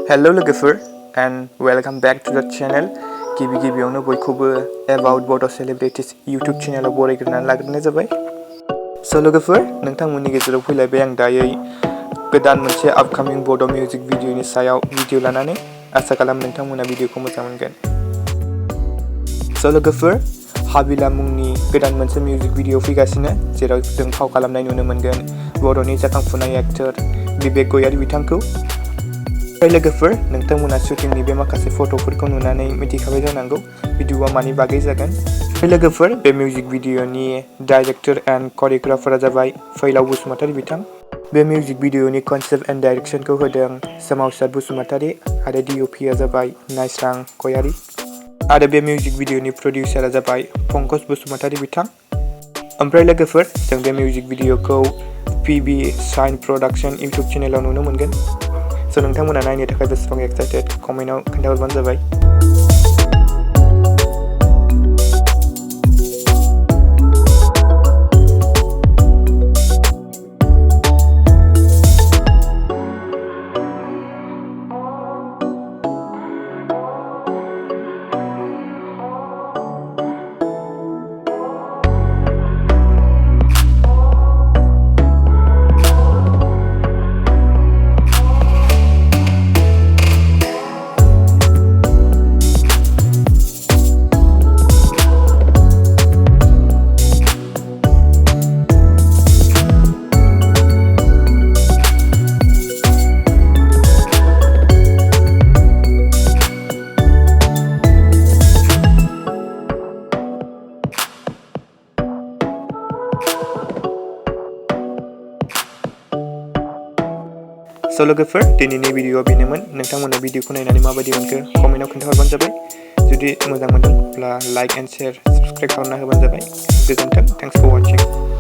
Hello लोगोफोर and welcome back to the channel. गिबियावनो बयखौबो about Bodo Celebrities YouTube channel आव बरायग्रोनानै लाग्रोनाय जाबाय। So लोगोफोर नोंथांमोननि गेजेराव फैलायबाय आं दायै गोदान मोनसे upcoming Bodo music video नि सायाव भिडिअ लानानै आसा खालाम नोंथांमोना भिडिअखौ मोजां मोनगोन। So लोगोफोर हाबिला मुंनि गोदान मोनसे मिउजिक भिडिअ फैगासिनो जेराव जों फाव खालामनाय नुनो मोनगोन बर'नि जाखांफुनाय एक्टर बिबेक गयारी बिथांखौ। लोगोफोर नोंथांमोना शुटिंनि बे माखासे फट'फोरखौ नुनानै मिथिखाबाय जानांगौ भिडिअआ मानि बागै जागोन। लोगोफोर बे मिउजिक भिडिअनि डाइरेक्टर एन्ड करिय'ग्राफारा जाबाय फैलाव बसुमतारी बिथां। बे मिउजिक भिडिअनि कनसेप्ट एन्ड डाइरेक्शनखौ होदों सोमावसार बसुमतारी आरो डिअपिआ जाबाय नायस्रां गयारी आरो बे मिउजिक भिडिअनि प्रडिउसारा जाबाय पंकज बसुमतारी बिथां। ओमफ्राय लोगोफोर जों बे मिउजिक भिडिअखौ पिबि शाइन प्रडाक्शन इउटुब चेनेलाव नुनो मोनगोन। So नोंथांमोना नायनो थाखाय बेसेबां एक्साइटेड कमेन्टआव खोन्थाहरबानो जाबाय। So लोगोफोर दिनैनि भिडिअआ बेनोमोन। नोंथांमोना भिडिअखौ नायनानै माबायदि मोनखो कमेन्टआव खोन्थाहरबानो जाबाय। जुदि मोजां मोनदों अब्ला लाइक एन्ड शेयार साबस्क्राइब खालामना होबानो जाबाय। गोजोन्थों। Thanks for वाचिं।